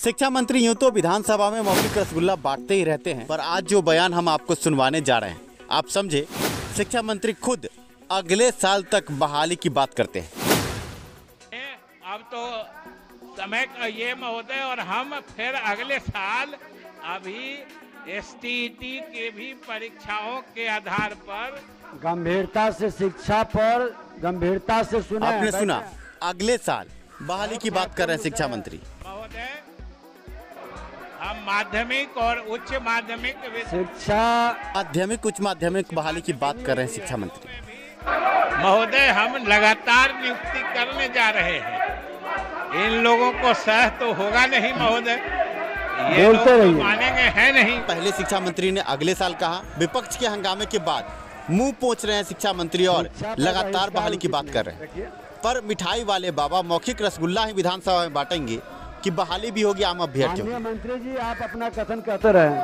शिक्षा मंत्री यूं तो विधानसभा में मौखिक रसगुल्ला बांटते ही रहते हैं, पर आज जो बयान हम आपको सुनवाने जा रहे हैं, आप समझे, शिक्षा मंत्री खुद अगले साल तक बहाली की बात करते हैं। अब तो समय का ये महोदय, और हम फिर अगले साल अभी एसटीईटी के भी परीक्षाओं के आधार पर गंभीरता से शिक्षा पर गंभीरता से सुना। आपने सुना, अगले साल बहाली की बात कर रहे हैं शिक्षा मंत्री महोदय। हम माध्यमिक और उच्च माध्यमिक शिक्षा माध्यमिक उच्च माध्यमिक बहाली की बात कर रहे हैं शिक्षा मंत्री महोदय। हम लगातार नियुक्ति करने जा रहे हैं। इन लोगों को सह तो होगा नहीं महोदय, ये लोग तो मानेंगे है नहीं। पहले शिक्षा मंत्री ने अगले साल कहा, विपक्ष के हंगामे के बाद मुंह पोंछ रहे हैं शिक्षा मंत्री और लगातार बहाली की बात कर रहे हैं। पर मिठाई वाले बाबा मौखिक रसगुल्ला ही विधानसभा में बांटेंगे कि बहाली भी होगी आम अभ्यर्थियों। मंत्री जी, आप अपना कथन कहते रहे।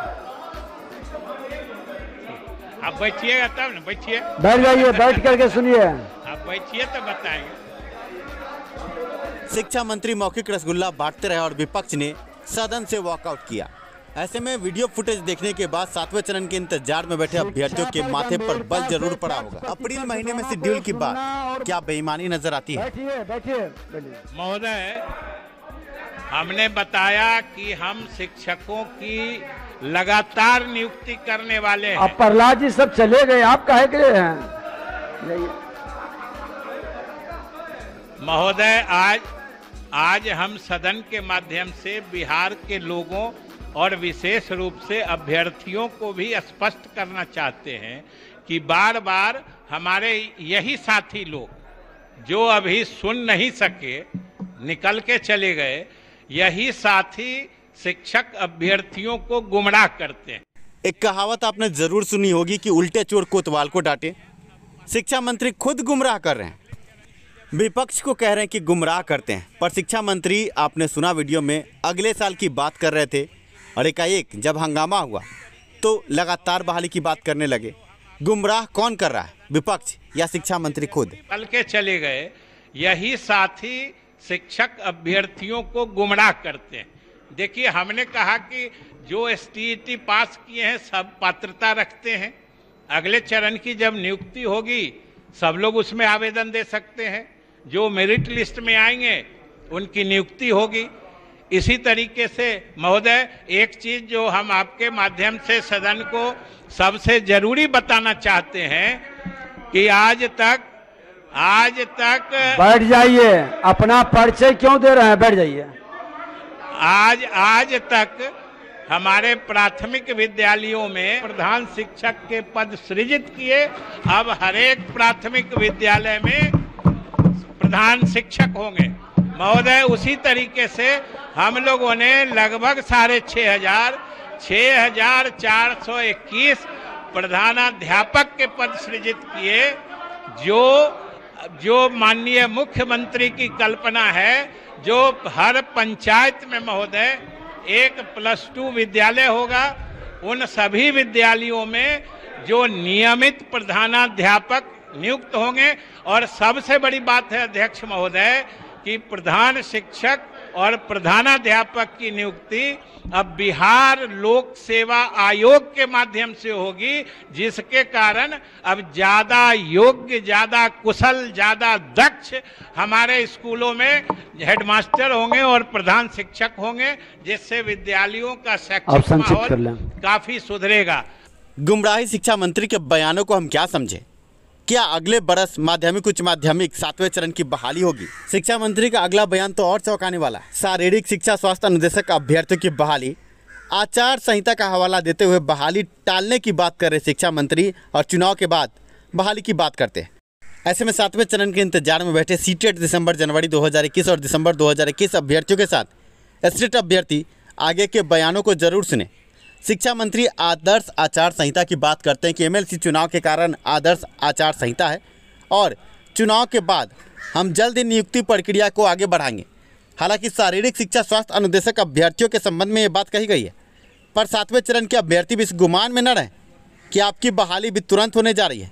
आप बैठिएगा तब ना, बैठिए, बैठ जाइए, बैठ करके सुनिए। आप बैठिए तो बताएंगे। शिक्षा मंत्री मौखिक रसगुल्ला बांटते रहे और विपक्ष ने सदन से वॉकआउट किया। ऐसे में वीडियो फुटेज देखने के बाद 7वें चरण के इंतजार में बैठे अभ्यर्थियों के माथे पर बल जरूर पड़ा होगा। अप्रैल महीने में शेड्यूल की बात क्या बेईमानी नजर आती है? महोदय, हमने बताया कि हम शिक्षकों की लगातार नियुक्ति करने वाले हैं। अब प्रहलाद जी सब चले गए, आप काहे के हैं? महोदय, आज हम सदन के माध्यम से बिहार के लोगों और विशेष रूप से अभ्यर्थियों को भी स्पष्ट करना चाहते हैं कि बार बार हमारे यही साथी लोग जो अभी सुन नहीं सके, निकल के चले गए, यही साथी शिक्षक अभ्यर्थियों को गुमराह करते हैं। एक कहावत आपने जरूर सुनी होगी कि उल्टे चोर कोतवाल को डांटे। शिक्षा मंत्री खुद गुमराह कर रहे हैं, विपक्ष को कह रहे हैं कि गुमराह करते हैं। पर शिक्षा मंत्री, आपने सुना वीडियो में, अगले साल की बात कर रहे थे और एकाएक जब हंगामा हुआ तो लगातार बहाली की बात करने लगे। गुमराह कौन कर रहा है, विपक्ष या शिक्षा मंत्री खुद? निकल के चले गए, यही साथी शिक्षक अभ्यर्थियों को गुमराह करते हैं। देखिए, हमने कहा कि जो एसटीईटी पास किए हैं सब पात्रता रखते हैं। अगले चरण की जब नियुक्ति होगी सब लोग उसमें आवेदन दे सकते हैं। जो मेरिट लिस्ट में आएंगे उनकी नियुक्ति होगी। इसी तरीके से महोदय, एक चीज जो हम आपके माध्यम से सदन को सबसे जरूरी बताना चाहते हैं कि आज तक बैठ जाइए, अपना परिचय क्यों दे रहे हैं? बैठ जाइए। आज तक हमारे प्राथमिक विद्यालयों में प्रधान शिक्षक के पद सृजित किए। अब हर एक प्राथमिक विद्यालय में प्रधान शिक्षक होंगे महोदय। उसी तरीके से हम लोगों ने लगभग 6,421 प्रधानाध्यापक के पद सृजित किए। जो माननीय मुख्यमंत्री की कल्पना है, जो हर पंचायत में महोदय एक +2 विद्यालय होगा, उन सभी विद्यालयों में जो नियमित प्रधानाध्यापक नियुक्त होंगे। और सबसे बड़ी बात है अध्यक्ष महोदय कि प्रधान शिक्षक और प्रधानाध्यापक की नियुक्ति अब बिहार लोक सेवा आयोग के माध्यम से होगी, जिसके कारण अब ज्यादा योग्य, ज्यादा कुशल, ज्यादा दक्ष हमारे स्कूलों में हेडमास्टर होंगे और प्रधान शिक्षक होंगे, जिससे विद्यालयों का शैक्षिक माहौल काफी सुधरेगा। गुमराही शिक्षा मंत्री के बयानों को हम क्या समझे? क्या अगले बरस माध्यमिक उच्च माध्यमिक 7वें चरण की बहाली होगी? शिक्षा मंत्री का अगला बयान तो और चौंकाने वाला है। शारीरिक शिक्षा स्वास्थ्य अनुदेशक अभ्यर्थियों की बहाली, आचार संहिता का हवाला देते हुए बहाली टालने की बात कर रहे शिक्षा मंत्री और चुनाव के बाद बहाली की बात करते हैं। ऐसे में 7वें चरण के इंतजार में बैठे सीटेट दिसंबर जनवरी 2021 और दिसंबर 2021 अभ्यर्थियों के साथ एसटेट अभ्यर्थी आगे के बयानों को जरूर सुने। शिक्षा मंत्री आदर्श आचार संहिता की बात करते हैं कि एमएलसी चुनाव के कारण आदर्श आचार संहिता है और चुनाव के बाद हम जल्द ही नियुक्ति प्रक्रिया को आगे बढ़ाएंगे। हालांकि शारीरिक शिक्षा स्वास्थ्य अनुदेशक अभ्यर्थियों के संबंध में ये बात कही गई है, पर 7वें चरण के अभ्यर्थी भी इस गुमान में न रहें कि आपकी बहाली भी तुरंत होने जा रही है,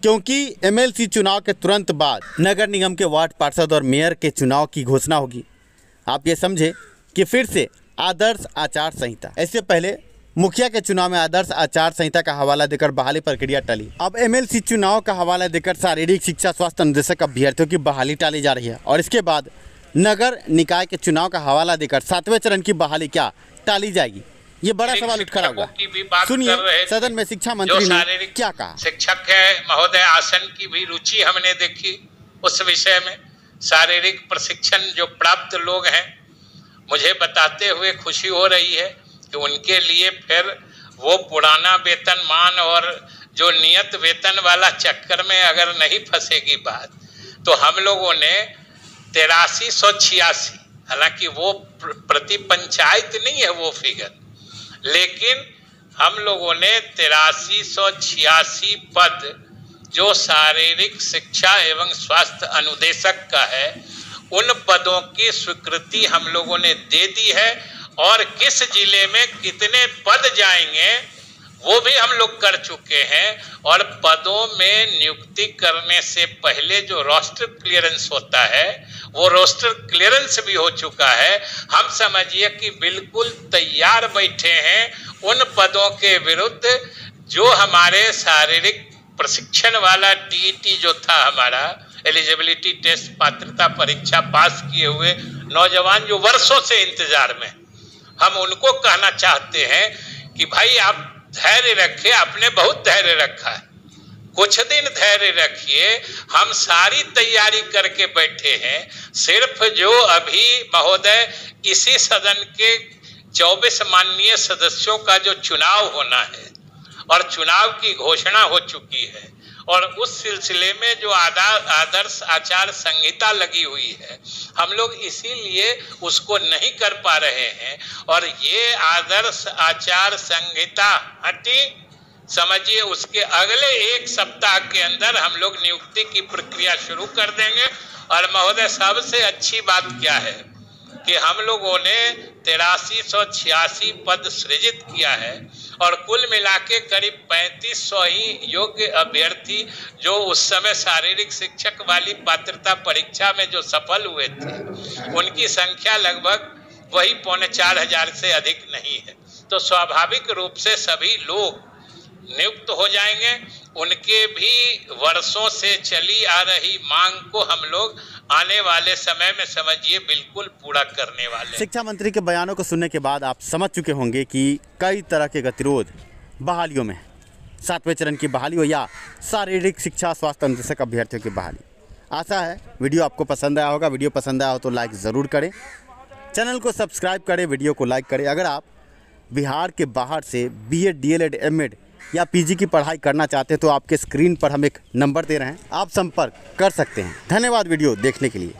क्योंकि एमएलसी चुनाव के तुरंत बाद नगर निगम के वार्ड पार्षद और मेयर के चुनाव की घोषणा होगी। आप ये समझे कि फिर से आदर्श आचार संहिता। इससे पहले मुखिया के चुनाव में आदर्श आचार संहिता का हवाला देकर बहाली प्रक्रिया टली। अब एमएलसी चुनाव का हवाला देकर शारीरिक शिक्षा स्वास्थ्य अनुदेशक अभ्यर्थियों की बहाली टाली जा रही है और इसके बाद नगर निकाय के चुनाव का हवाला देकर 7वें चरण की बहाली क्या टाली जाएगी, ये बड़ा सवाल उठ खड़ा हुआ। सुनिए सदन में शिक्षा मंत्री ने क्या कहा। शिक्षक है महोदय, आसन की भी रुचि हमने देखी उस विषय में। शारीरिक प्रशिक्षण जो प्राप्त लोग हैं, मुझे बताते हुए खुशी हो रही है कि उनके लिए फिर वो पुराना वेतनमान और जो नियत वेतन वाला चक्कर में अगर नहीं फंसेगी बात, तो हम लोगों ने 8386, हालांकि वो प्रति पंचायत नहीं है वो फिगर, लेकिन हम लोगों ने 8386 पद जो शारीरिक शिक्षा एवं स्वास्थ्य अनुदेशक का है, उन पदों की स्वीकृति हम लोगों ने दे दी है और किस जिले में कितने पद जाएंगे वो भी हम लोग कर चुके हैं। और पदों में नियुक्ति करने से पहले जो रोस्टर क्लियरेंस होता है, वो रोस्टर क्लियरेंस भी हो चुका है। हम समझिए कि बिल्कुल तैयार बैठे हैं उन पदों के विरुद्ध जो हमारे शारीरिक प्रशिक्षण वाला टीईटी जो था, हमारा एलिजिबिलिटी टेस्ट पात्रता परीक्षा पास किए हुए नौजवान जो वर्षों से इंतजार में, हम उनको कहना चाहते हैं कि भाई आप धैर्य रखिए, आपने बहुत धैर्य रखा है, कुछ दिन धैर्य रखिए। हम सारी तैयारी करके बैठे हैं। सिर्फ जो अभी महोदय इसी सदन के 24 माननीय सदस्यों का जो चुनाव होना है और चुनाव की घोषणा हो चुकी है, और उस सिलसिले में जो आदर्श आचार संहिता लगी हुई है, हम लोग इसीलिए उसको नहीं कर पा रहे हैं। और ये आदर्श आचार संहिता हटी, समझिए उसके अगले एक सप्ताह के अंदर हम लोग नियुक्ति की प्रक्रिया शुरू कर देंगे। और महोदय सबसे अच्छी बात क्या है कि हम लोगों ने 8386 पद सृजित किया है और कुल मिला के करीब 3500 ही योग्य अभ्यर्थी जो उस समय शारीरिक शिक्षक वाली पात्रता परीक्षा में जो सफल हुए थे, उनकी संख्या लगभग वही 4500 से अधिक नहीं है। तो स्वाभाविक रूप से सभी लोग नियुक्त हो जाएंगे। उनके भी वर्षों से चली आ रही मांग को हम लोग आने वाले समय में समझिए बिल्कुल पूरा करने वाले। शिक्षा मंत्री के बयानों को सुनने के बाद आप समझ चुके होंगे कि कई तरह के गतिरोध बहालियों में, 7वें चरण की बहाली हो या शारीरिक शिक्षा स्वास्थ्य अनुदेशक अभ्यर्थियों की बहाली। आशा है वीडियो आपको पसंद आया होगा। वीडियो पसंद आया हो तो लाइक ज़रूर करें, चैनल को सब्सक्राइब करें, वीडियो को लाइक करें। अगर आप बिहार के बाहर से BEd, DLEd, MAd या PG की पढ़ाई करना चाहते हैं तो आपके स्क्रीन पर हम एक नंबर दे रहे हैं, आप संपर्क कर सकते हैं। धन्यवाद वीडियो देखने के लिए।